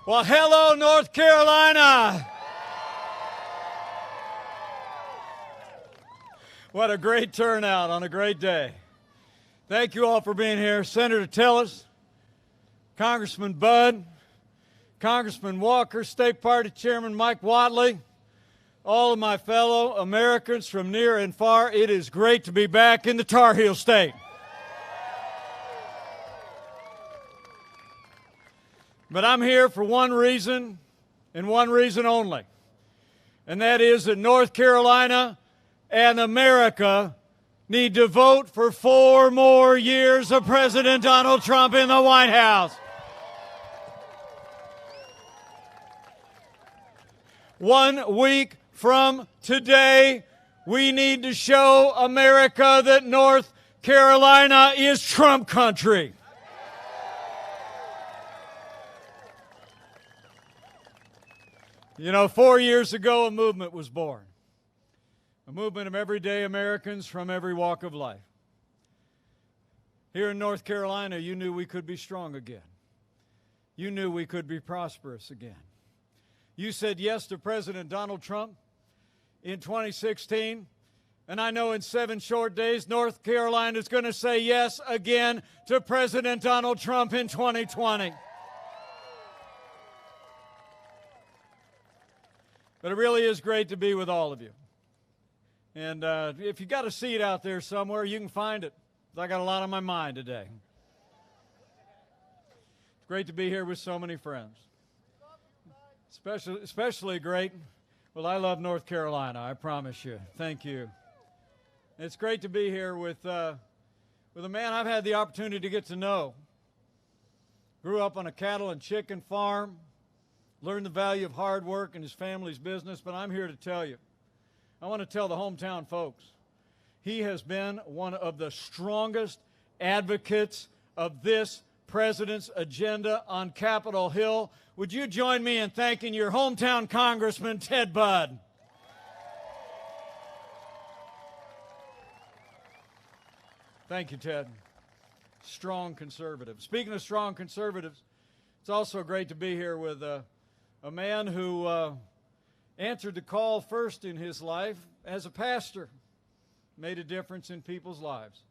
Well, hello, North Carolina. What a great turnout on a great day. Thank you all for being here. Senator Tillis, Congressman Budd, Congressman Walker, State Party Chairman Mike Whatley, all of my fellow Americans from near and far, it is great to be back in the Tar Heel State. But I'm here for one reason and one reason only, and that is that North Carolina and America need to vote for 4 more years of President Donald Trump in the White House. 1 week from today, we need to show America that North Carolina is Trump country. You know, 4 years ago, a movement was born. A movement of everyday Americans from every walk of life. Here in North Carolina, you knew we could be strong again. You knew we could be prosperous again. You said yes to President Donald Trump in 2016, and I know in 7 short days, North Carolina is going to say yes again to President Donald Trump in 2020. But it really is great to be with all of you. And if you got a seat out there somewhere, you can find it. I got a lot on my mind today. It's great to be here with so many friends. Especially great. Well, I love North Carolina, I promise you. Thank you. It's great to be here with a man I've had the opportunity to get to know. Grew up on a cattle and chicken farm. Learned the value of hard work in his family's business, but I'm here to tell you, I want to tell the hometown folks, he has been one of the strongest advocates of this president's agenda on Capitol Hill. Would you join me in thanking your hometown Congressman, Ted Budd? Thank you, Ted. Strong conservative. Speaking of strong conservatives, it's also great to be here with a man who answered the call first in his life as a pastor, made a difference in people's lives.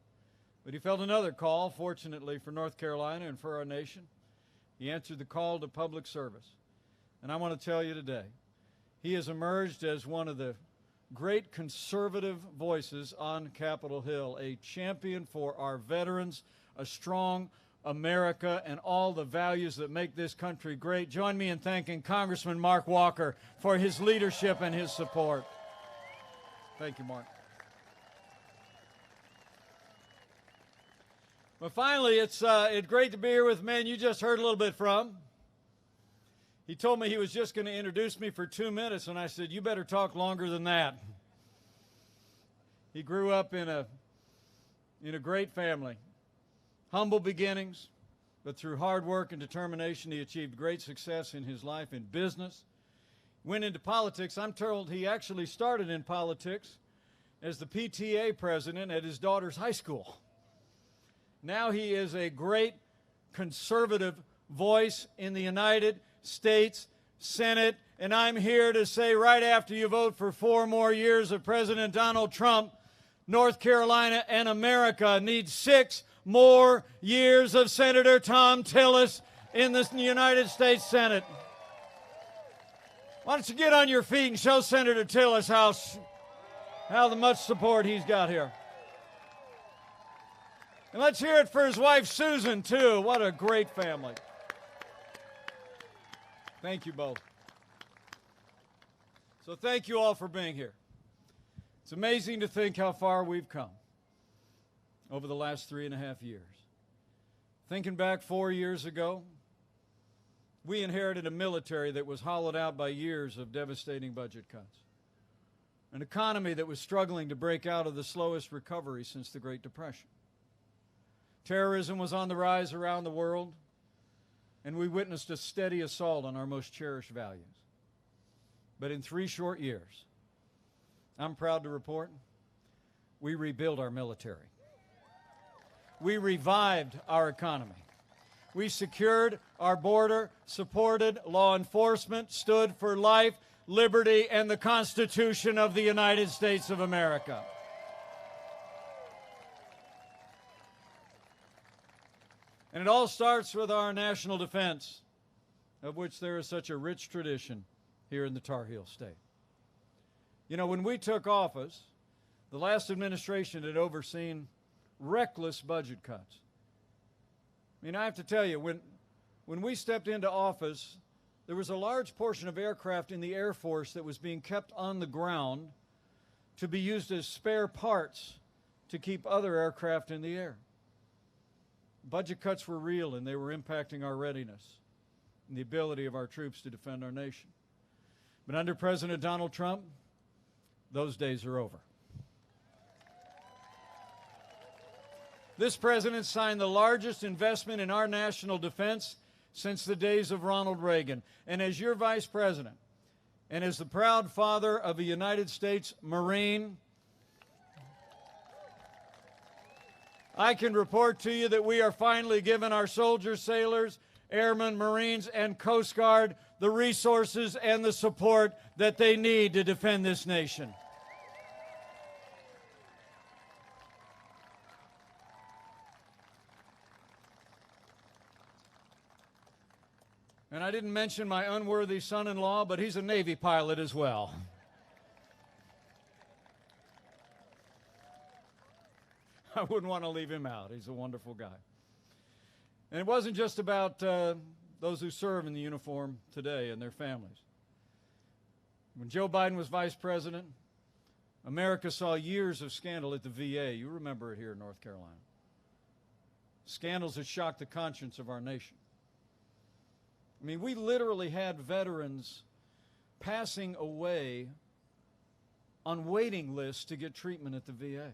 But he felt another call, fortunately for North Carolina and for our nation. He answered the call to public service. And I want to tell you today, he has emerged as one of the great conservative voices on Capitol Hill, a champion for our veterans, a strong America, and all the values that make this country great. Join me in thanking Congressman Mark Walker for his leadership and his support. Thank you, Mark. Well, finally, it's great to be here with a man you just heard a little bit from. He told me he was just going to introduce me for 2 minutes, and I said, you better talk longer than that. He grew up in a great family. Humble beginnings, but through hard work and determination, he achieved great success in his life in business. Went into politics. I'm told he actually started in politics as the PTA president at his daughter's high school. Now he is a great conservative voice in the United States Senate, and I'm here to say right after you vote for 4 more years of President Donald Trump, North Carolina and America need 6 more years of Senator Thom Tillis in the United States Senate. Why don't you get on your feet and show Senator Tillis how much support he's got here. And let's hear it for his wife, Susan, too. What a great family. Thank you both. So thank you all for being here. It's amazing to think how far we've come over the last 3.5 years. Thinking back 4 years ago, we inherited a military that was hollowed out by years of devastating budget cuts. An economy that was struggling to break out of the slowest recovery since the Great Depression. Terrorism was on the rise around the world, and we witnessed a steady assault on our most cherished values. But in 3 short years, I'm proud to report, we rebuilt our military. We revived our economy. We secured our border, supported law enforcement, stood for life, liberty, and the Constitution of the United States of America. And it all starts with our national defense, of which there is such a rich tradition here in the Tar Heel State. You know, when we took office, the last administration had overseen reckless budget cuts. I mean, I have to tell you, when we stepped into office, there was a large portion of aircraft in the Air Force that was being kept on the ground to be used as spare parts to keep other aircraft in the air. Budget cuts were real, and they were impacting our readiness and the ability of our troops to defend our nation. But under President Donald Trump, those days are over. This president signed the largest investment in our national defense since the days of Ronald Reagan. And as your vice president, and as the proud father of a United States Marine, I can report to you that we are finally giving our soldiers, sailors, airmen, Marines, and Coast Guard the resources and the support that they need to defend this nation. And I didn't mention my unworthy son-in-law, but he's a Navy pilot as well. I wouldn't want to leave him out. He's a wonderful guy. And it wasn't just about those who serve in the uniform today and their families. When Joe Biden was vice president, America saw years of scandal at the VA. You remember it here in North Carolina. Scandals that shocked the conscience of our nation. I mean, we literally had veterans passing away on waiting lists to get treatment at the VA.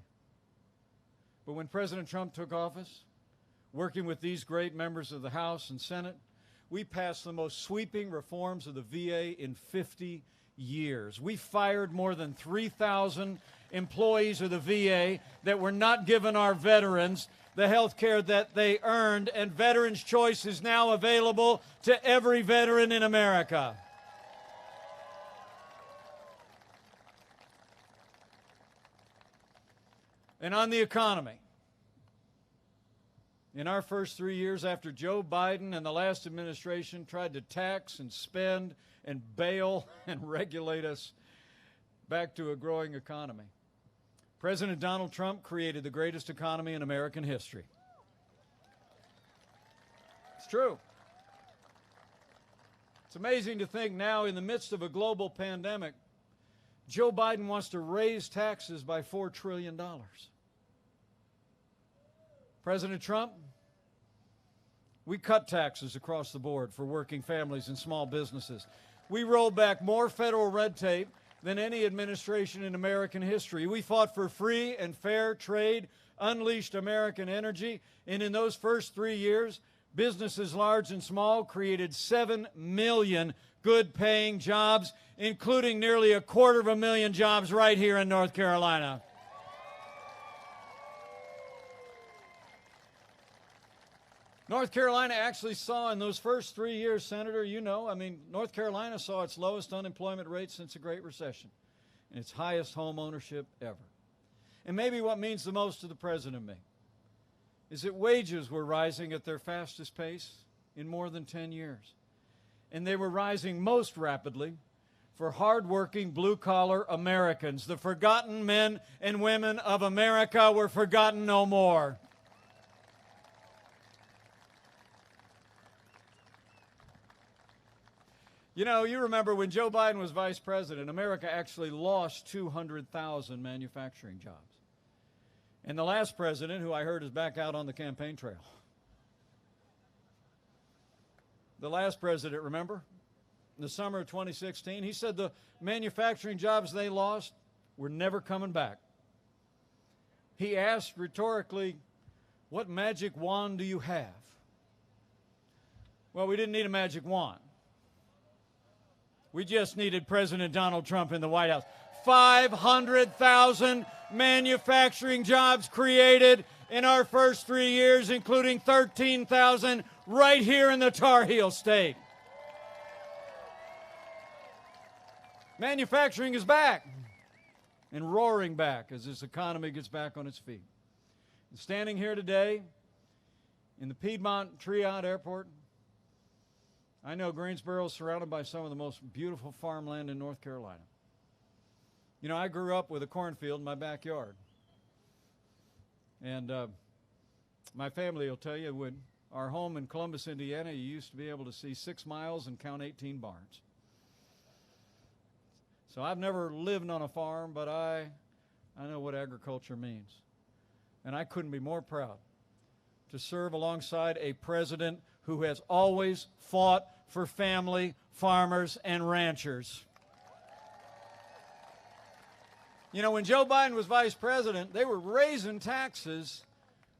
But when President Trump took office, working with these great members of the House and Senate, we passed the most sweeping reforms of the VA in 50 years. We fired more than 3,000 employees of the VA that were not giving our veterans the health care that they earned, and Veterans Choice is now available to every veteran in America. And on the economy, in our first 3 years after Joe Biden and the last administration tried to tax and spend and bail and regulate us back to a growing economy, President Donald Trump created the greatest economy in American history. It's true. It's amazing to think now, in the midst of a global pandemic, Joe Biden wants to raise taxes by $4 trillion. President Trump, we cut taxes across the board for working families and small businesses. We rolled back more federal red tape than any administration in American history. We fought for free and fair trade, unleashed American energy, and in those first 3 years, businesses large and small created 7 million good-paying jobs, including nearly 250,000 jobs right here in North Carolina. North Carolina actually saw in those first 3 years, Senator, you know, North Carolina saw its lowest unemployment rate since the Great Recession and its highest home ownership ever. And maybe what means the most to the President and me is that wages were rising at their fastest pace in more than 10 years. And they were rising most rapidly for hardworking blue-collar Americans. The forgotten men and women of America were forgotten no more. You know, you remember when Joe Biden was vice president, America actually lost 200,000 manufacturing jobs. And the last president, who I heard is back out on the campaign trail. The last president, remember? In the summer of 2016, he said the manufacturing jobs they lost were never coming back. He asked rhetorically, "What magic wand do you have?" Well, we didn't need a magic wand. We just needed President Donald Trump in the White House. 500,000 manufacturing jobs created in our first 3 years, including 13,000 right here in the Tar Heel state. Manufacturing is back and roaring back as this economy gets back on its feet. And standing here today in the Piedmont Triad Airport, I know Greensboro is surrounded by some of the most beautiful farmland in North Carolina. You know, I grew up with a cornfield in my backyard. And my family will tell you, when our home in Columbus, Indiana, you used to be able to see 6 miles and count 18 barns. So I've never lived on a farm, but I know what agriculture means. And I couldn't be more proud to serve alongside a president who has always fought for family, farmers, and ranchers. You know, when Joe Biden was vice president, they were raising taxes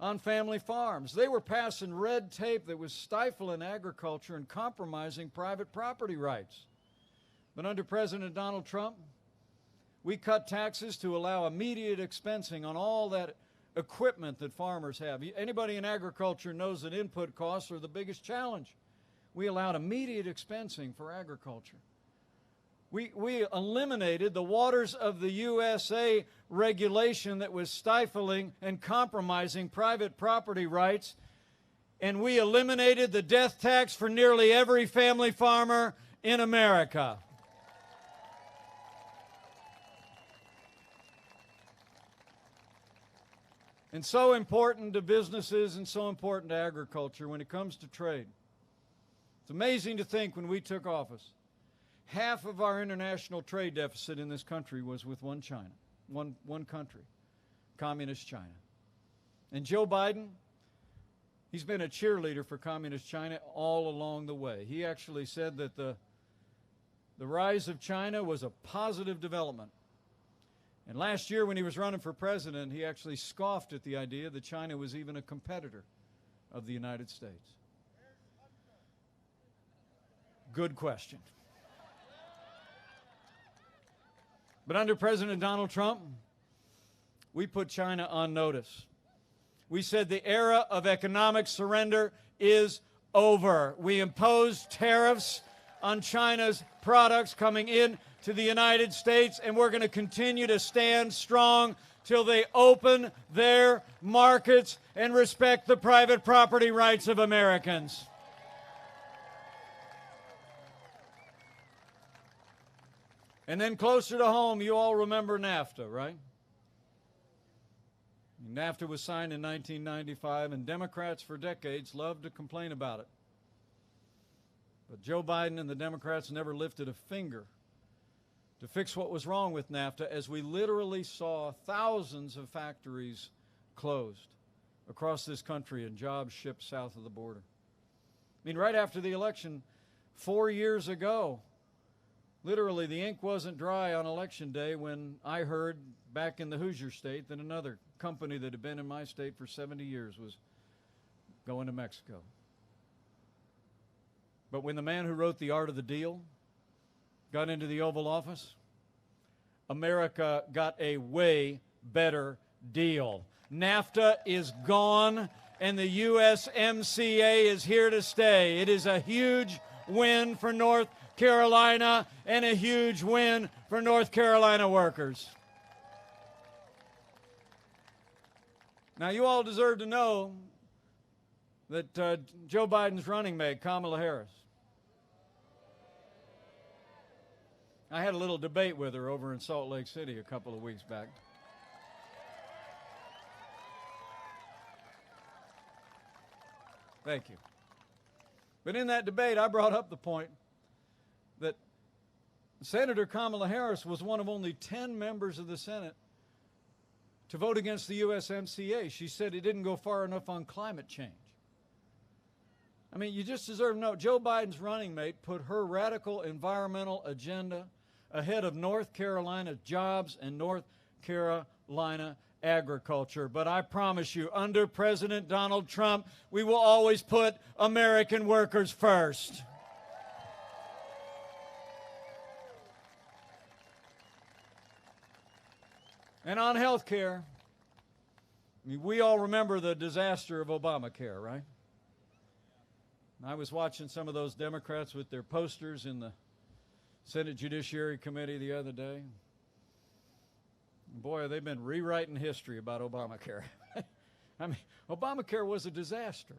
on family farms. They were passing red tape that was stifling agriculture and compromising private property rights. But under President Donald Trump, we cut taxes to allow immediate expensing on all that equipment that farmers have. Anybody in agriculture knows that input costs are the biggest challenge. We allowed immediate expensing for agriculture. We eliminated the Waters of the USA regulation that was stifling and compromising private property rights, and we eliminated the death tax for nearly every family farmer in America. And so important to businesses and so important to agriculture when it comes to trade. It's amazing to think when we took office, half of our international trade deficit in this country was with one country, Communist China. And Joe Biden, he's been a cheerleader for Communist China all along the way. He actually said that the rise of China was a positive development. And last year when he was running for president, he actually scoffed at the idea that China was even a competitor of the United States. Good question. But under President Donald Trump, we put China on notice. We said the era of economic surrender is over. We imposed tariffs on China's products coming in to the United States, and we're going to continue to stand strong till they open their markets and respect the private property rights of Americans. And then closer to home, you all remember NAFTA, right? NAFTA was signed in 1995, and Democrats for decades loved to complain about it. But Joe Biden and the Democrats never lifted a finger to fix what was wrong with NAFTA, as we literally saw thousands of factories closed across this country and jobs shipped south of the border. I mean, right after the election 4 years ago, literally the ink wasn't dry on election day when I heard back in the Hoosier state that another company that had been in my state for 70 years was going to Mexico. But when the man who wrote The Art of the Deal got into the Oval Office, America got a way better deal. NAFTA is gone, and the USMCA is here to stay. It is a huge win for North Carolina and a huge win for North Carolina workers. Now, you all deserve to know that Joe Biden's running mate, Kamala Harris, I had a little debate with her over in Salt Lake City a couple of weeks back. Thank you. But in that debate, I brought up the point that Senator Kamala Harris was one of only 10 members of the Senate to vote against the USMCA. She said it didn't go far enough on climate change. I mean, you just deserve to know, Joe Biden's running mate put her radical environmental agenda ahead of North Carolina jobs and North Carolina agriculture. But I promise you, under President Donald Trump, we will always put American workers first. And on health care, I mean, we all remember the disaster of Obamacare, right? I was watching some of those Democrats with their posters in the Senate Judiciary Committee the other day. Boy, they've been rewriting history about Obamacare. I mean, Obamacare was a disaster.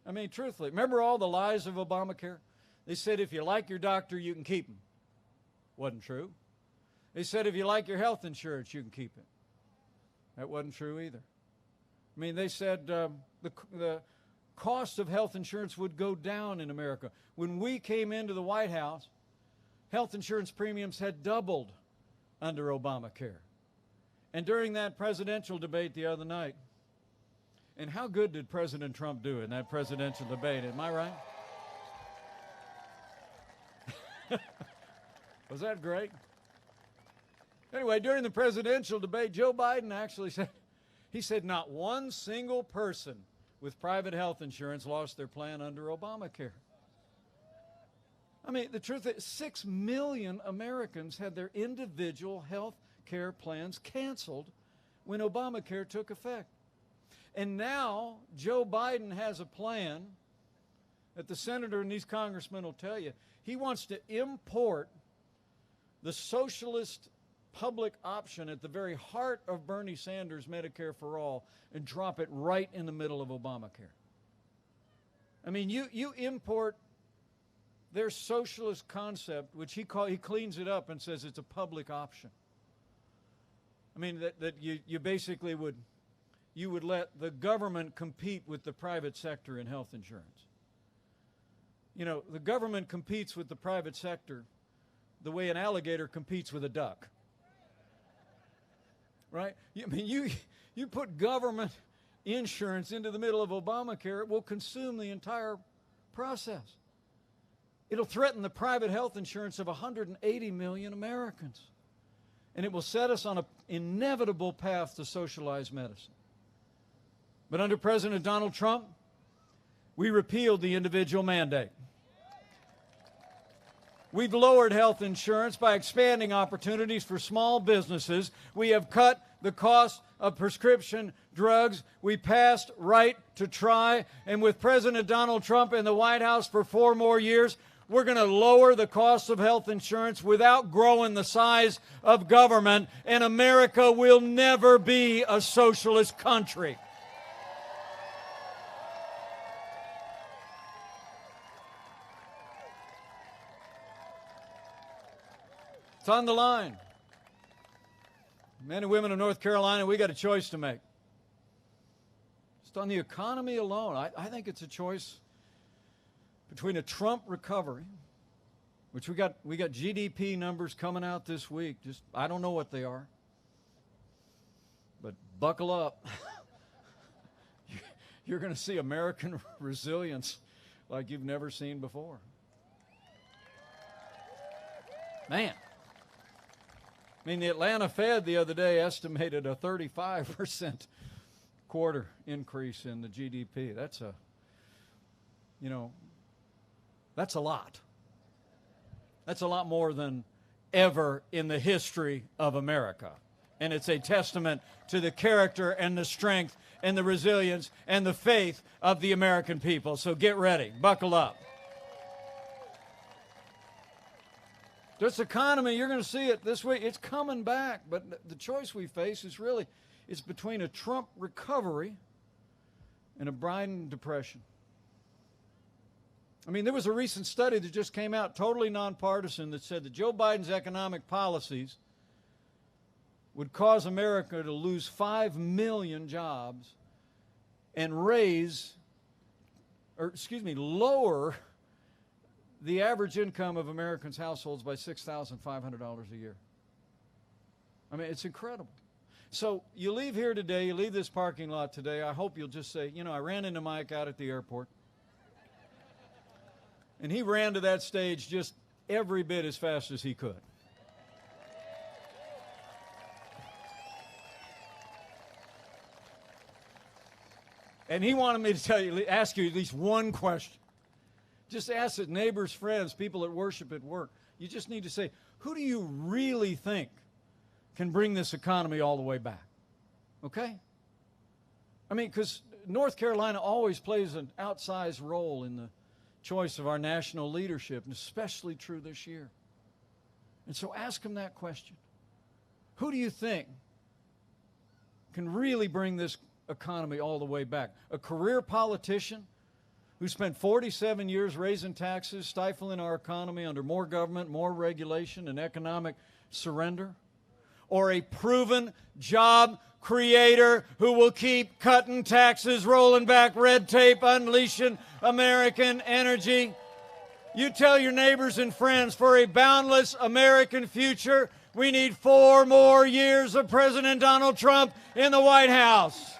I mean, truthfully, remember all the lies of Obamacare? They said if you like your doctor, you can keep him. Wasn't true. They said if you like your health insurance, you can keep it. That wasn't true either. I mean, they said the cost of health insurance would go down in America. When we came into the White House, health insurance premiums had doubled under Obamacare. And during that presidential debate the other night, and how good did President Trump do in that presidential debate? Am I right? Was that great? Anyway, during the presidential debate, Joe Biden actually said, he said not one single person with private health insurance lost their plan under Obamacare. I mean, the truth is 6 million Americans had their individual health care plans canceled when Obamacare took effect. And now Joe Biden has a plan that the senator and these congressmen will tell you. He wants to import the socialist public option at the very heart of Bernie Sanders' Medicare for All and drop it right in the middle of Obamacare. I mean, you import their socialist concept, which he cleans it up and says it's a public option. I mean, that you basically would let the government compete with the private sector in health insurance. You know, the government competes with the private sector the way an alligator competes with a duck. Right? I mean, you put government insurance into the middle of Obamacare, it will consume the entire process. It'll threaten the private health insurance of 180 million Americans. And it will set us on an inevitable path to socialized medicine. But under President Donald Trump, we repealed the individual mandate. We've lowered health insurance by expanding opportunities for small businesses. We have cut the cost of prescription drugs. We passed right to try. And with President Donald Trump in the White House for 4 more years, we're going to lower the cost of health insurance without growing the size of government. And America will never be a socialist country. It's on the line. Men and women of North Carolina, we got a choice to make. Just on the economy alone, I think it's a choice between a Trump recovery, which we got GDP numbers coming out this week. Just I don't know what they are, but buckle up. You're going to see American resilience like you've never seen before. Man. I mean, the Atlanta Fed the other day estimated a 35% quarter increase in the GDP. That's a lot. That's a lot more than ever in the history of America. And it's a testament to the character and the strength and the resilience and the faith of the American people. So get ready. Buckle up. This economy, you're going to see it this week. It's coming back. But the choice we face is really, it's between a Trump recovery and a Biden depression. I mean, there was a recent study that just came out, totally nonpartisan, that said that Joe Biden's economic policies would cause America to lose 5 million jobs and lower the average income of Americans' households by $6,500 a year. I mean, it's incredible. So you leave here today, you leave this parking lot today, I hope you'll just say, I ran into Mike out at the airport. And he ran to that stage just every bit as fast as he could. And he wanted me to ask you at least one question. Just ask it, neighbors, friends, people that worship at work. You just need to say, who do you really think can bring this economy all the way back? Okay? I mean, because North Carolina always plays an outsized role in the choice of our national leadership, and especially true this year. And so ask them that question. Who do you think can really bring this economy all the way back? A career politician who spent 47 years raising taxes, stifling our economy under more government, more regulation, and economic surrender? Or a proven job creator who will keep cutting taxes, rolling back red tape, unleashing American energy? You tell your neighbors and friends, for a boundless American future, we need 4 more years of President Donald Trump in the White House.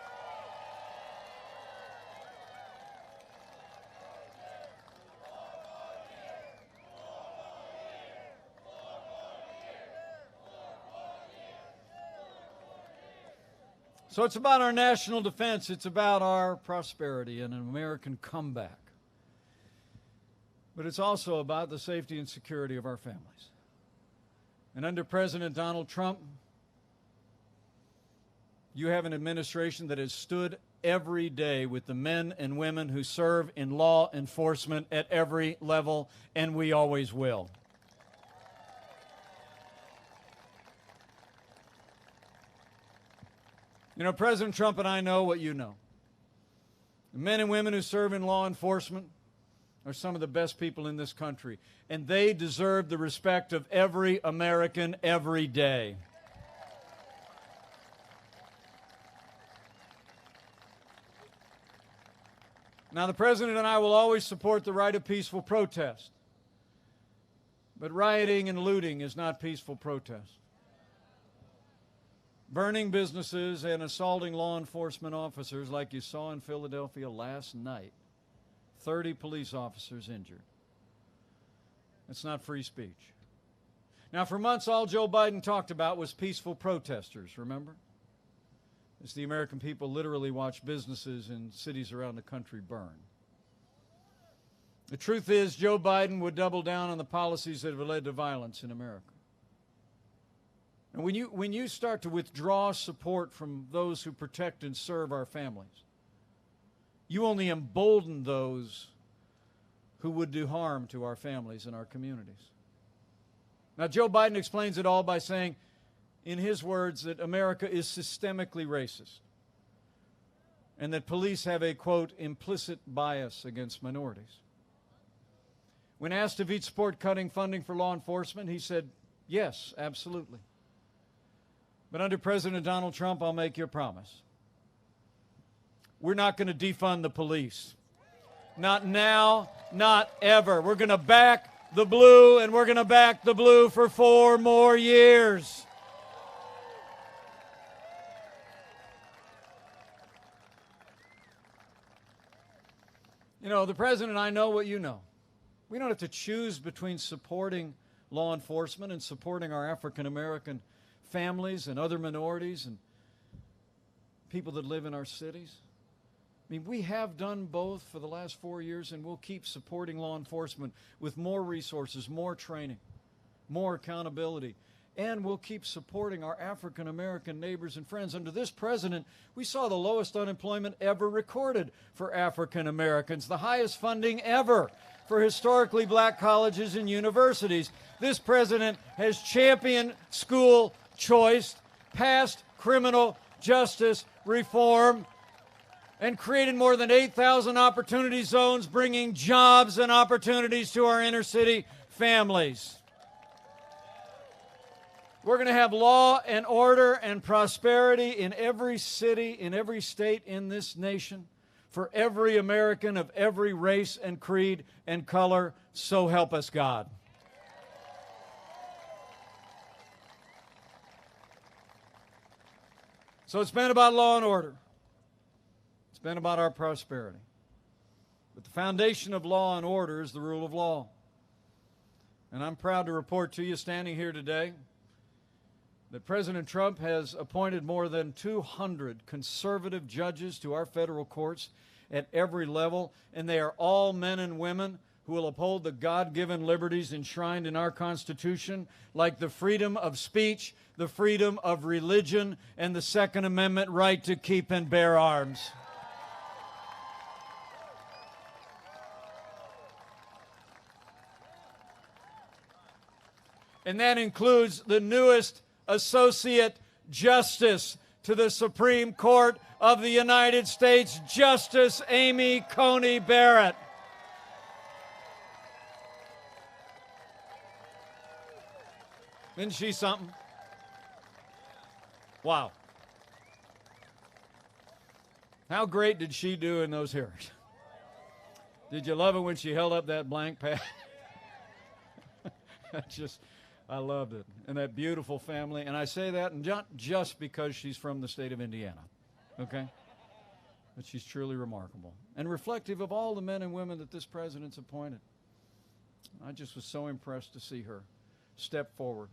So it's about our national defense. It's about our prosperity and an American comeback. But it's also about the safety and security of our families. And under President Donald Trump, you have an administration that has stood every day with the men and women who serve in law enforcement at every level, and we always will. You know, President Trump and I know what you know. The men and women who serve in law enforcement are some of the best people in this country, and they deserve the respect of every American every day. Now, the President and I will always support the right of peaceful protest, but rioting and looting is not peaceful protest. Burning businesses and assaulting law enforcement officers like you saw in Philadelphia last night. 30 police officers injured. It's not free speech. Now, for months, all Joe Biden talked about was peaceful protesters, remember? As the American people literally watched businesses in cities around the country burn. The truth is, Joe Biden would double down on the policies that have led to violence in America. And when you start to withdraw support from those who protect and serve our families, you only embolden those who would do harm to our families and our communities. Now, Joe Biden explains it all by saying, in his words, that America is systemically racist and that police have a, quote, implicit bias against minorities. When asked if he'd support cutting funding for law enforcement, he said, yes, absolutely. But under President Donald Trump, I'll make you a promise. We're not going to defund the police. Not now, not ever. We're going to back the blue, and we're going to back the blue for 4 more years. You know, the President and I know what you know. We don't have to choose between supporting law enforcement and supporting our African American families and other minorities and people that live in our cities. I mean, we have done both for the last 4 years, and we'll keep supporting law enforcement with more resources, more training, more accountability, and we'll keep supporting our African American neighbors and friends. Under this president, we saw the lowest unemployment ever recorded for African Americans, the highest funding ever for historically black colleges and universities. This president has championed school choice, passed criminal justice reform, and created more than 8,000 opportunity zones, bringing jobs and opportunities to our inner city families. We're going to have law and order and prosperity in every city, in every state in this nation, for every American of every race and creed and color. So help us God. So it's been about law and order. It's been about our prosperity. But the foundation of law and order is the rule of law. And I'm proud to report to you, standing here today, that President Trump has appointed more than 200 conservative judges to our federal courts at every level, and they are all men and women who will uphold the God-given liberties enshrined in our Constitution, like the freedom of speech, the freedom of religion, and the Second Amendment right to keep and bear arms. And that includes the newest Associate Justice to the Supreme Court of the United States, Justice Amy Coney Barrett. Isn't she something? Wow. How great did she do in those hearings? Did you love it when she held up that blank pad? I loved it. And that beautiful family. And I say that not just because she's from the state of Indiana, okay? But she's truly remarkable and reflective of all the men and women that this president's appointed. I just was so impressed to see her step forward,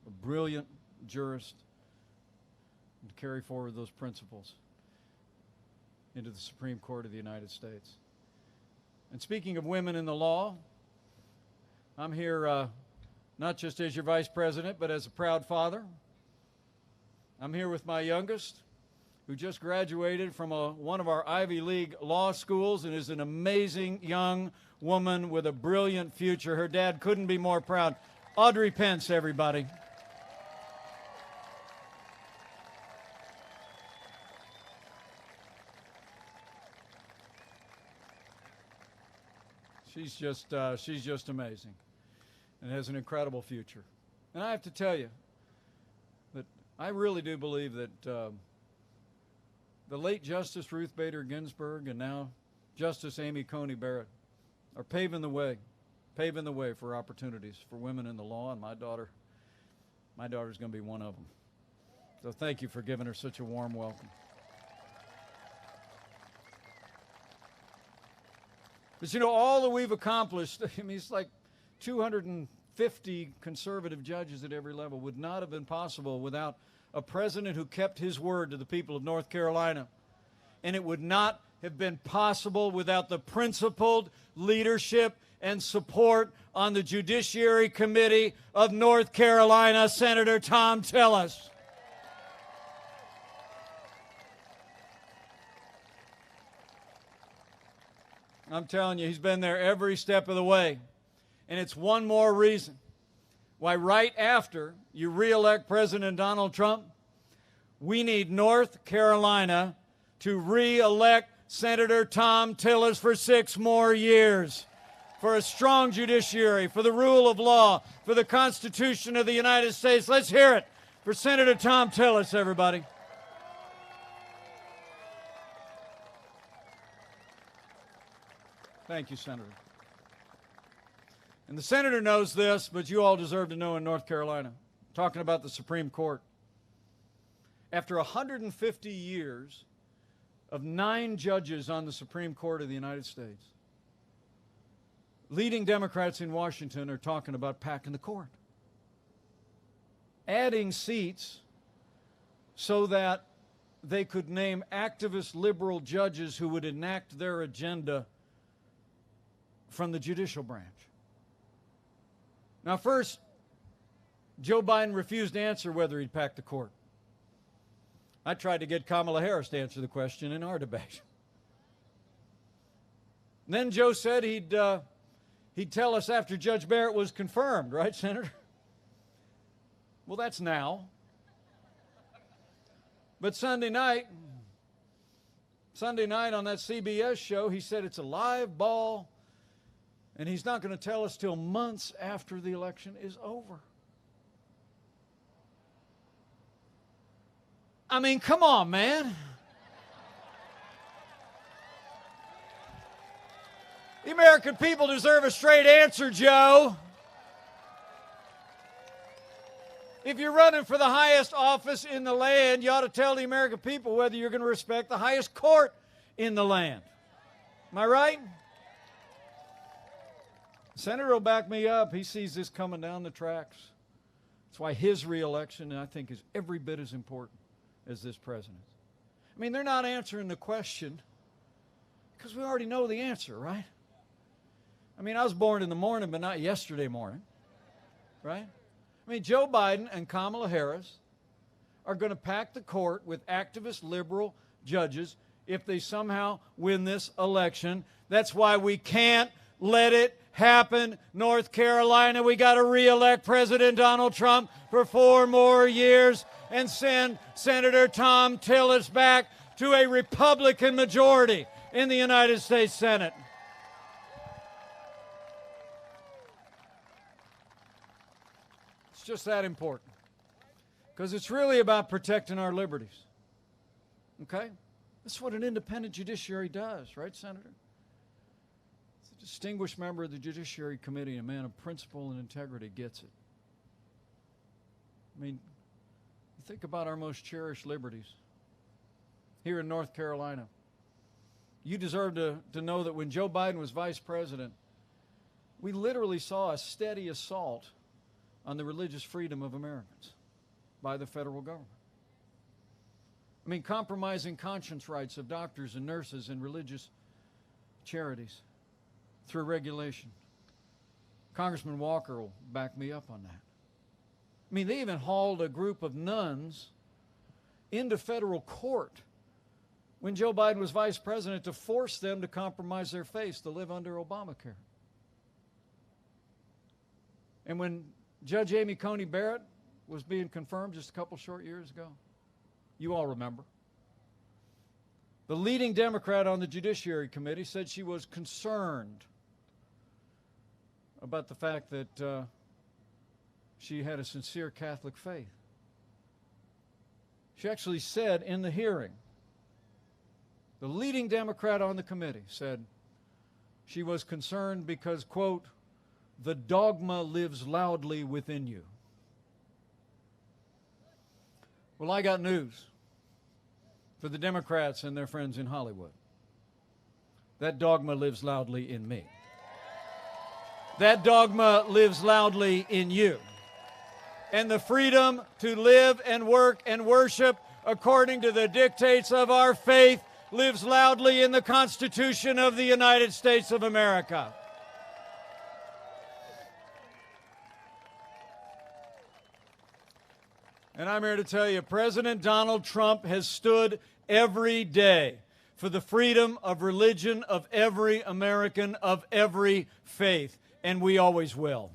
a brilliant jurist, and to carry forward those principles into the Supreme Court of the United States. And speaking of women in the law, I'm here not just as your vice president, but as a proud father. I'm here with my youngest, who just graduated from one of our Ivy League law schools and is an amazing young woman with a brilliant future. Her dad couldn't be more proud. Audrey Pence, everybody. She's just amazing and has an incredible future. And I have to tell you that I really do believe that the late Justice Ruth Bader Ginsburg and now Justice Amy Coney Barrett are paving the way for opportunities for women in the law, and my daughter's going to be one of them. So thank you for giving her such a warm welcome. But you know, all that we've accomplished, I mean, it's like 250 conservative judges at every level, would not have been possible without a president who kept his word to the people of North Carolina. And it would not have been possible without the principled leadership and support on the Judiciary Committee of North Carolina, Senator Tom Tillis. I'm telling you, he's been there every step of the way. And it's one more reason why right after you re-elect President Donald Trump, we need North Carolina to re-elect Senator Tom Tillis for 6 more years, for a strong judiciary, for the rule of law, for the Constitution of the United States. Let's hear it for Senator Tom Tillis, everybody. Thank you, Senator. And the Senator knows this, but you all deserve to know in North Carolina. Talking about the Supreme Court. After 150 years of 9 judges on the Supreme Court of the United States, leading Democrats in Washington are talking about packing the court. Adding seats so that they could name activist liberal judges who would enact their agenda from the judicial branch. Now, first, Joe Biden refused to answer whether he'd pack the court. I tried to get Kamala Harris to answer the question in our debate. Then Joe said he'd tell us after Judge Barrett was confirmed, right, Senator? Well, that's now. But Sunday night on that CBS show, he said it's a live ball, and he's not going to tell us till months after the election is over. I mean, come on, man. The American people deserve a straight answer, Joe. If you're running for the highest office in the land, you ought to tell the American people whether you're going to respect the highest court in the land. Am I right? The Senator will back me up. He sees this coming down the tracks. That's why his reelection, I think, is every bit as important as this president's. I mean, they're not answering the question because we already know the answer, right? I mean, I was born in the morning, but not yesterday morning, right? I mean, Joe Biden and Kamala Harris are going to pack the court with activist liberal judges if they somehow win this election. That's why we can't let it happen. North Carolina, we got to re-elect President Donald Trump for 4 more years and send Senator Tom Tillis back to a Republican majority in the United States Senate. It's just that important, because it's really about protecting our liberties. Okay? That's what an independent judiciary does, right, Senator? It's a distinguished member of the Judiciary Committee, a man of principle and integrity, gets it. I mean, you think about our most cherished liberties here in North Carolina. You deserve to know that when Joe Biden was vice president, we literally saw a steady assault on the religious freedom of Americans by the federal government. I mean, compromising conscience rights of doctors and nurses and religious charities through regulation. Congressman Walker will back me up on that. I mean, they even hauled a group of nuns into federal court when Joe Biden was vice president to force them to compromise their faith to live under Obamacare. And when Judge Amy Coney Barrett was being confirmed just a couple short years ago, you all remember, the leading Democrat on the Judiciary Committee said she was concerned about the fact that she had a sincere Catholic faith. She actually said in the hearing, the leading Democrat on the committee said she was concerned because, quote, the dogma lives loudly within you. Well, I got news for the Democrats and their friends in Hollywood. That dogma lives loudly in me. That dogma lives loudly in you. And the freedom to live and work and worship according to the dictates of our faith lives loudly in the Constitution of the United States of America. And I'm here to tell you, President Donald Trump has stood every day for the freedom of religion of every American of every faith, and we always will.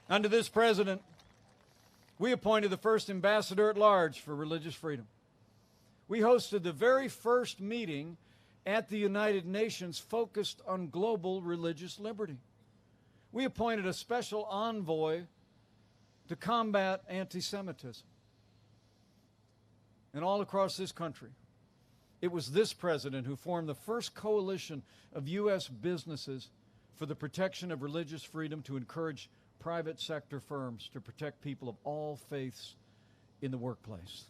Under this president, we appointed the first ambassador at large for religious freedom. We hosted the very first meeting at the United Nations focused on global religious liberty. We appointed a special envoy to combat anti-Semitism. And all across this country, it was this president who formed the first coalition of U.S. businesses for the protection of religious freedom to encourage private sector firms to protect people of all faiths in the workplace.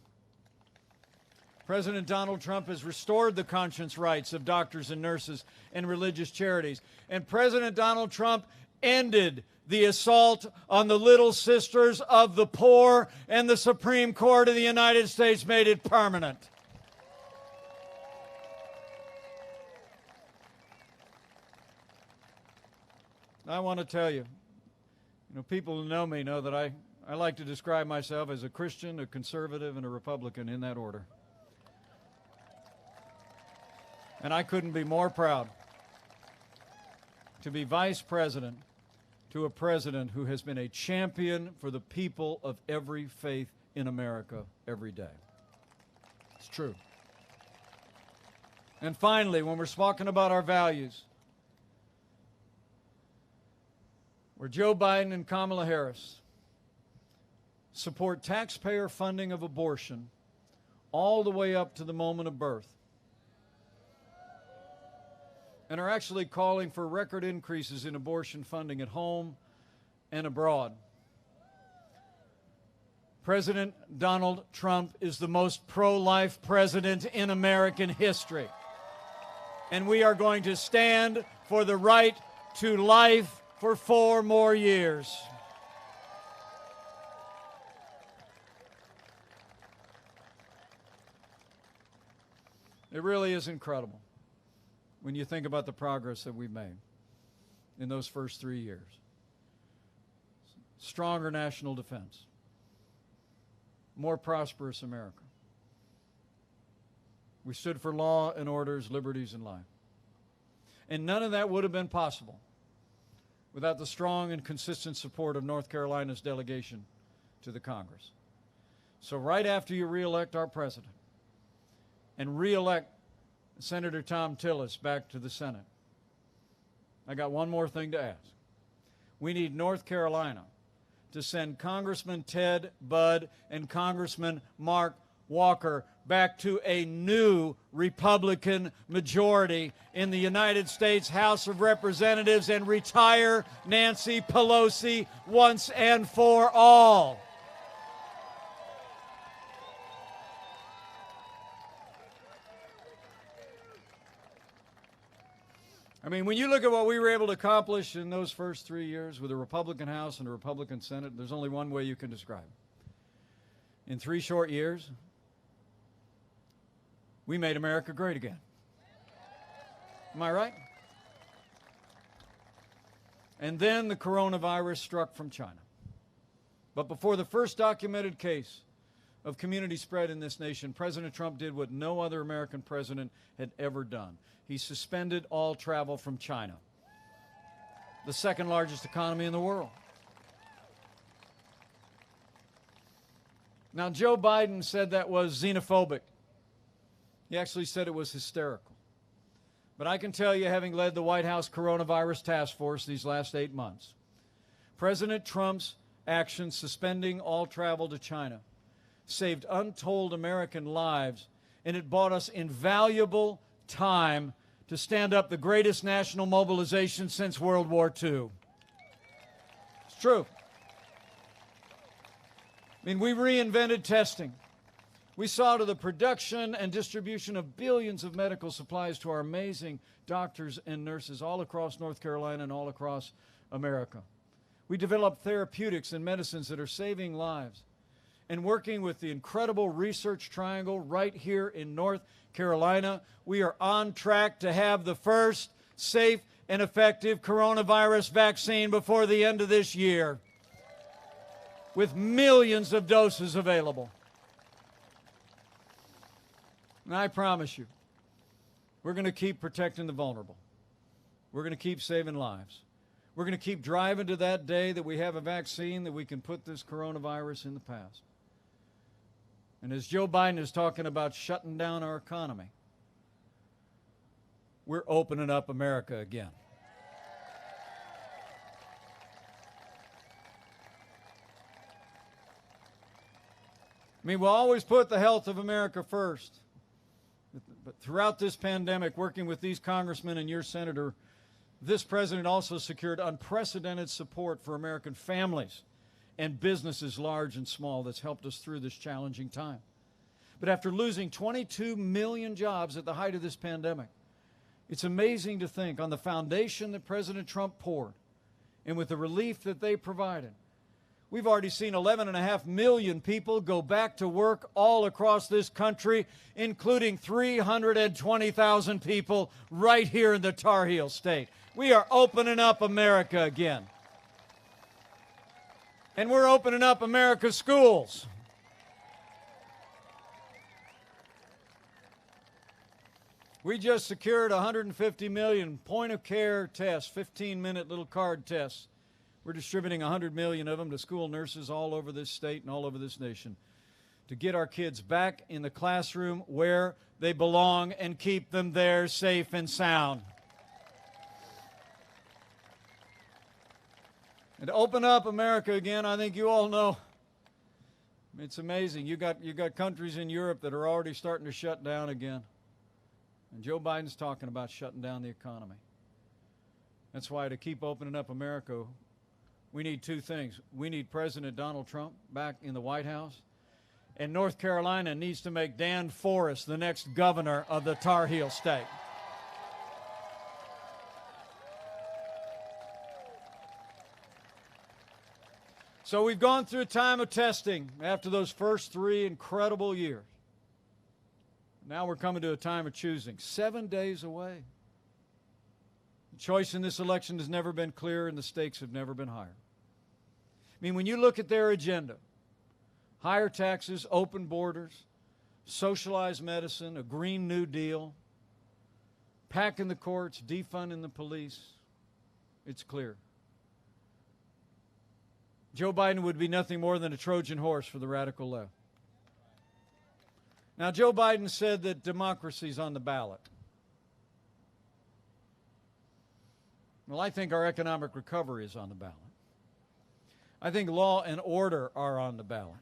President Donald Trump has restored the conscience rights of doctors and nurses and religious charities. And President Donald Trump ended the assault on the little sisters of the poor, and the Supreme Court of the United States made it permanent. I want to tell you, people who know me know that I like to describe myself as a Christian, a conservative, and a Republican in that order. And I couldn't be more proud to be vice president to a president who has been a champion for the people of every faith in America every day. It's true. And finally, when we're talking about our values, where Joe Biden and Kamala Harris support taxpayer funding of abortion all the way up to the moment of birth, and are actually calling for record increases in abortion funding at home and abroad. President Donald Trump is the most pro-life president in American history. And we are going to stand for the right to life for 4 more years. It really is incredible when you think about the progress that we've made in those first 3 years. Stronger national defense, more prosperous America. We stood for law and orders, liberties, and life. And none of that would have been possible without the strong and consistent support of North Carolina's delegation to the Congress. So right after you reelect our president and reelect Senator Thom Tillis back to the Senate, I got one more thing to ask. We need North Carolina to send Congressman Ted Budd and Congressman Mark Walker back to a new Republican majority in the United States House of Representatives and retire Nancy Pelosi once and for all. I mean, when you look at what we were able to accomplish in those first 3 years with a Republican House and a Republican Senate, there's only one way you can describe it. In 3 short years, we made America great again. Am I right? And then the coronavirus struck from China. But before the first documented case of community spread in this nation, President Trump did what no other American president had ever done. He suspended all travel from China, the second largest economy in the world. Now, Joe Biden said that was xenophobic. He actually said it was hysterical. But I can tell you, having led the White House Coronavirus Task Force these last 8 months, President Trump's actions suspending all travel to China saved untold American lives, and it bought us invaluable time to stand up the greatest national mobilization since World War II. It's true. I mean, we reinvented testing. We saw to the production and distribution of billions of medical supplies to our amazing doctors and nurses all across North Carolina and all across America. We developed therapeutics and medicines that are saving lives. And working with the incredible research triangle right here in North Carolina, we are on track to have the first safe and effective coronavirus vaccine before the end of this year, with millions of doses available. And I promise you, we're going to keep protecting the vulnerable. We're going to keep saving lives. We're going to keep driving to that day that we have a vaccine that we can put this coronavirus in the past. And as Joe Biden is talking about shutting down our economy, we're opening up America again. I mean, we'll always put the health of America first. But throughout this pandemic, working with these congressmen and your senator, this president also secured unprecedented support for American families and businesses large and small that's helped us through this challenging time. But after losing 22 million jobs at the height of this pandemic, it's amazing to think on the foundation that President Trump poured and with the relief that they provided. We've already seen 11.5 million people go back to work all across this country, including 320,000 people right here in the Tar Heel State. We are opening up America again. And we're opening up America's schools. We just secured 150 million point-of-care tests, 15-minute little card tests. We're distributing 100 million of them to school nurses all over this state and all over this nation to get our kids back in the classroom where they belong and keep them there safe and sound. And to open up America again, I think you all know, it's amazing. You got countries in Europe that are already starting to shut down again. And Joe Biden's talking about shutting down the economy. That's why to keep opening up America, we need two things. We need President Donald Trump back in the White House, and North Carolina needs to make Dan Forest the next governor of the Tar Heel State. So we've gone through a time of testing after those first 3 incredible years. Now we're coming to a time of choosing, 7 days away. The choice in this election has never been clearer and the stakes have never been higher. I mean, when you look at their agenda, higher taxes, open borders, socialized medicine, a Green New Deal, packing the courts, defunding the police. It's clear. Joe Biden would be nothing more than a Trojan horse for the radical left. Now, Joe Biden said that democracy's on the ballot. Well, I think our economic recovery is on the ballot. I think law and order are on the ballot.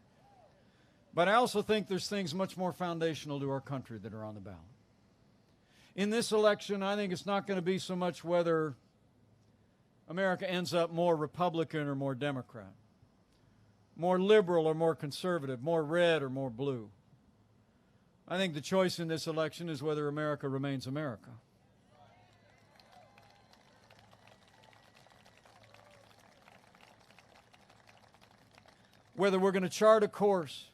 But I also think there's things much more foundational to our country that are on the ballot. In this election, I think it's not going to be so much whether America ends up more Republican or more Democrat, more liberal or more conservative, more red or more blue. I think the choice in this election is whether America remains America. Whether we're going to chart a course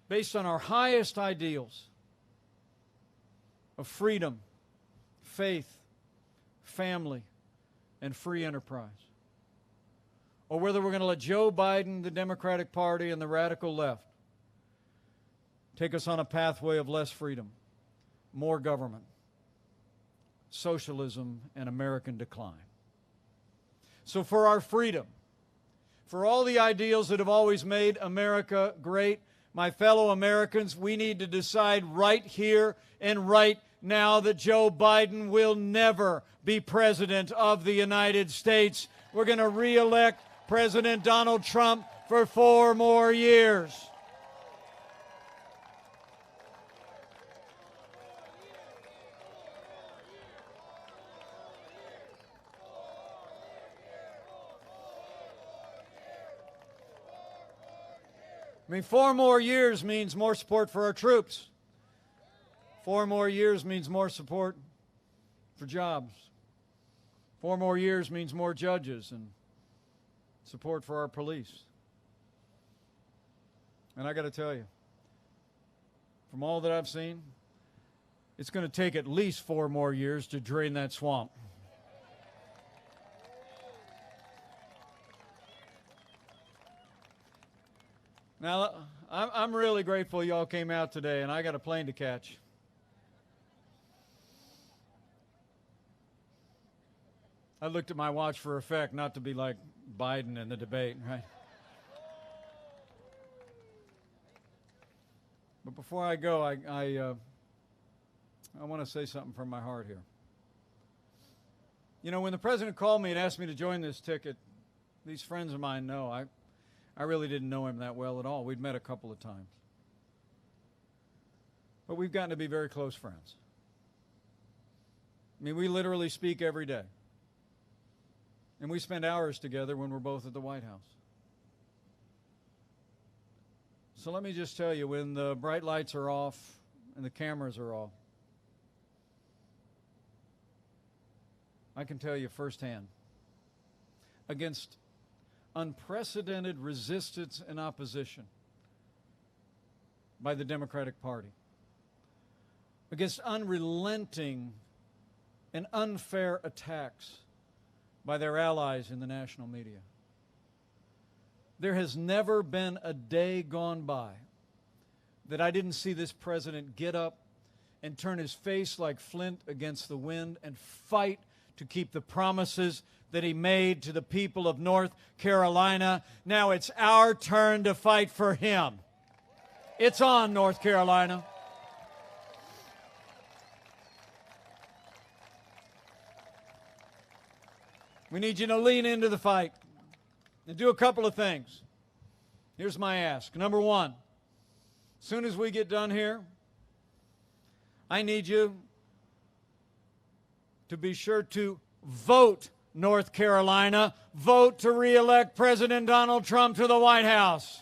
based on our highest ideals of freedom, faith, family, and free enterprise. Or whether we're going to let Joe Biden, the Democratic Party, and the radical left take us on a pathway of less freedom, more government, socialism, and American decline. So for our freedom, for all the ideals that have always made America great, my fellow Americans, we need to decide right here and right now that Joe Biden will never be President of the United States. We're going to re-elect President Donald Trump for 4 more years. I mean, 4 more years means more support for our troops. 4 more years means more support for jobs. 4 more years means more judges and support for our police. And I got to tell you, from all that I've seen, it's going to take at least 4 more years to drain that swamp. Now, I'm really grateful y'all came out today, and I got a plane to catch. I looked at my watch for effect, not to be like Biden in the debate, right? But before I go, I want to say something from my heart here. You know, when the president called me and asked me to join this ticket, these friends of mine know I really didn't know him that well at all. We'd met a couple of times. But we've gotten to be very close friends. I mean, we literally speak every day. And we spend hours together when we're both at the White House. So let me just tell you, when the bright lights are off and the cameras are off, I can tell you firsthand, against unprecedented resistance and opposition by the Democratic Party, against unrelenting and unfair attacks by their allies in the national media. There has never been a day gone by that I didn't see this president get up and turn his face like flint against the wind and fight to keep the promises that he made to the people of North Carolina. Now it's our turn to fight for him. It's on, North Carolina. We need you to lean into the fight and do a couple of things. Here's my ask. Number one, as soon as we get done here, I need you to be sure to vote North Carolina, vote to re-elect President Donald Trump to the White House.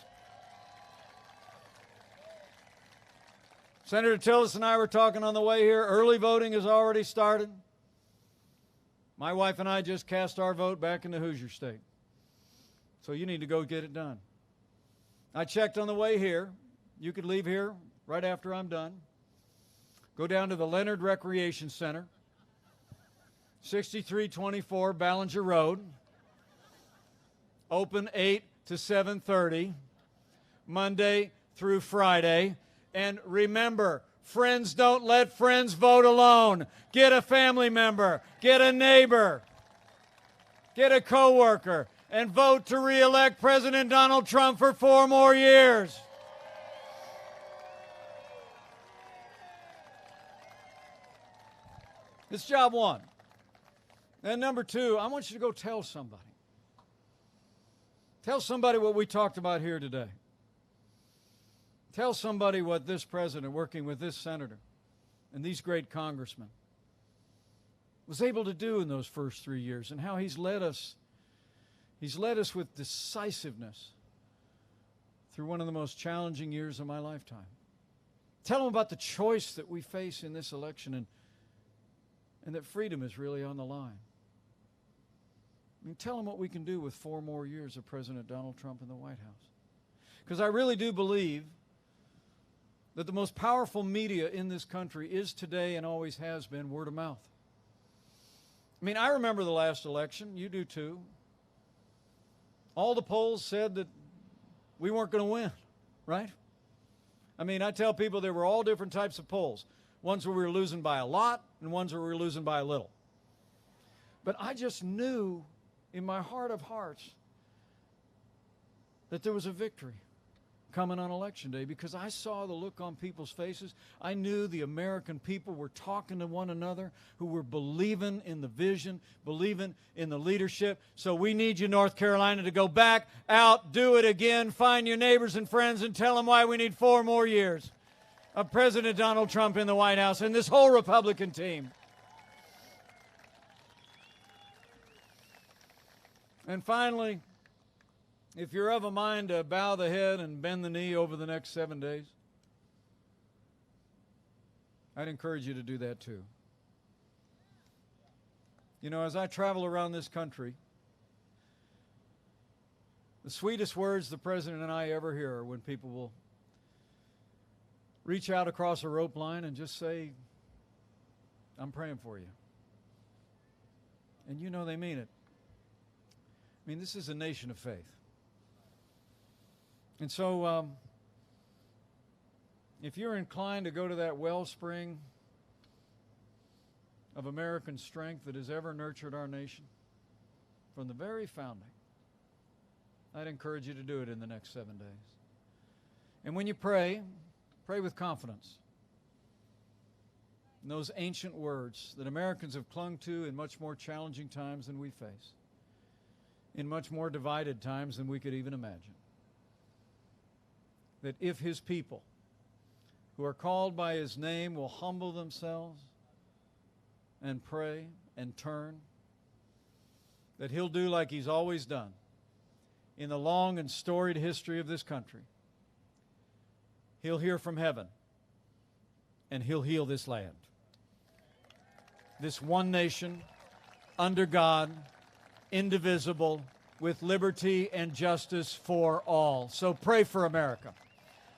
Senator Tillis and I were talking on the way here. Early voting has already started. My wife and I just cast our vote back in the Hoosier State. So you need to go get it done. I checked on the way here. You could leave here right after I'm done. Go down to the Leonard Recreation Center, 6324 Ballinger Road. Open 8 to 7:30, Monday through Friday. And remember, Friends don't let friends vote alone. Get a family member, get a neighbor, get a coworker, and vote to re-elect President Donald Trump for 4 more years. It's job one. And number two, I want you to go tell somebody. Tell somebody what we talked about here today. Tell somebody what this president, working with this senator and these great congressmen, was able to do in those first 3 years, and how he's led us with decisiveness through one of the most challenging years of my lifetime. Tell them about the choice that we face in this election, and that freedom is really on the line. And tell them what we can do with 4 more years of President Donald Trump in the White House. Because I really do believe that the most powerful media in this country is today, and always has been, word of mouth. I mean, I remember the last election. You do too. All the polls said that we weren't going to win, right? I mean, I tell people there were all different types of polls. Ones where we were losing by a lot, and ones where we were losing by a little. But I just knew in my heart of hearts that there was a victory coming on Election Day, because I saw the look on people's faces. I knew the American people were talking to one another, who were believing in the vision, believing in the leadership. So we need you, North Carolina, to go back out, do it again, find your neighbors and friends, and tell them why we need 4 more years of President Donald Trump in the White House and this whole Republican team. And finally, if you're of a mind to bow the head and bend the knee over the next 7 days, I'd encourage you to do that too. You know, as I travel around this country, the sweetest words the President and I ever hear are when people will reach out across a rope line and just say, "I'm praying for you." And you know they mean it. I mean, this is a nation of faith. And so, if you're inclined to go to that wellspring of American strength that has ever nurtured our nation from the very founding, I'd encourage you to do it in the next 7 days. And when you pray, pray with confidence. And those ancient words that Americans have clung to in much more challenging times than we face, in much more divided times than we could even imagine. That if His people, who are called by His name, will humble themselves and pray and turn, that He'll do like He's always done in the long and storied history of this country. He'll hear from heaven, and He'll heal this land. This one nation, under God, indivisible, with liberty and justice for all. So pray for America.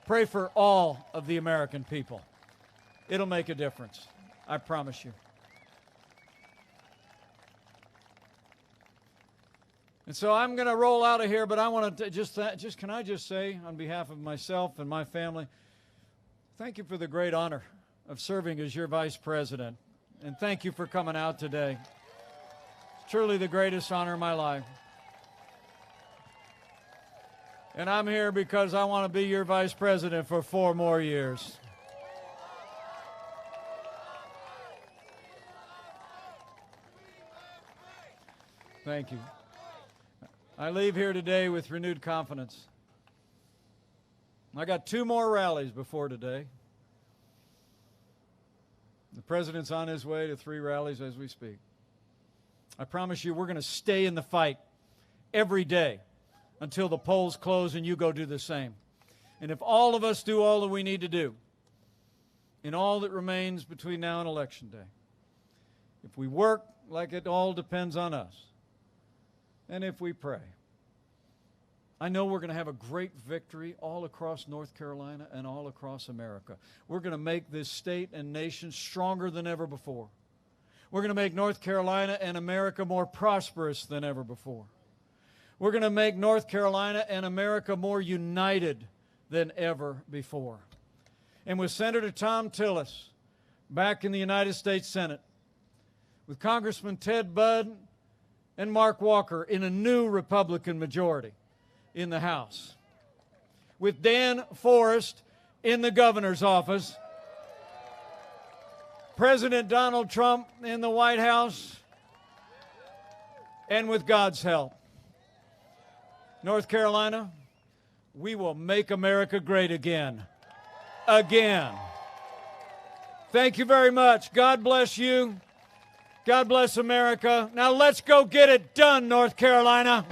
Pray for all of the American people. It'll make a difference. I promise you. And so I'm going to roll out of here, but I want to can I just say, on behalf of myself and my family, thank you for the great honor of serving as your vice president. And thank you for coming out today. It's truly the greatest honor of my life. And I'm here because I want to be your vice president for 4 more years. Thank you. I leave here today with renewed confidence. I got 2 more rallies before today. The president's on his way to 3 rallies as we speak. I promise you we're going to stay in the fight every day until the polls close and you go do the same. And if all of us do all that we need to do in all that remains between now and Election Day, if we work like it all depends on us, and if we pray, I know we're going to have a great victory all across North Carolina and all across America. We're going to make this state and nation stronger than ever before. We're going to make North Carolina and America more prosperous than ever before. We're going to make North Carolina and America more united than ever before. and with Senator Tom Tillis back in the United States Senate, with Congressman Ted Budd and Mark Walker in a new Republican majority in the House, with Dan Forrest in the governor's office, President Donald Trump in the White House, and with God's help, North Carolina, we will make America great again. Again. Thank you very much. God bless you. God bless America. Now let's go get it done, North Carolina.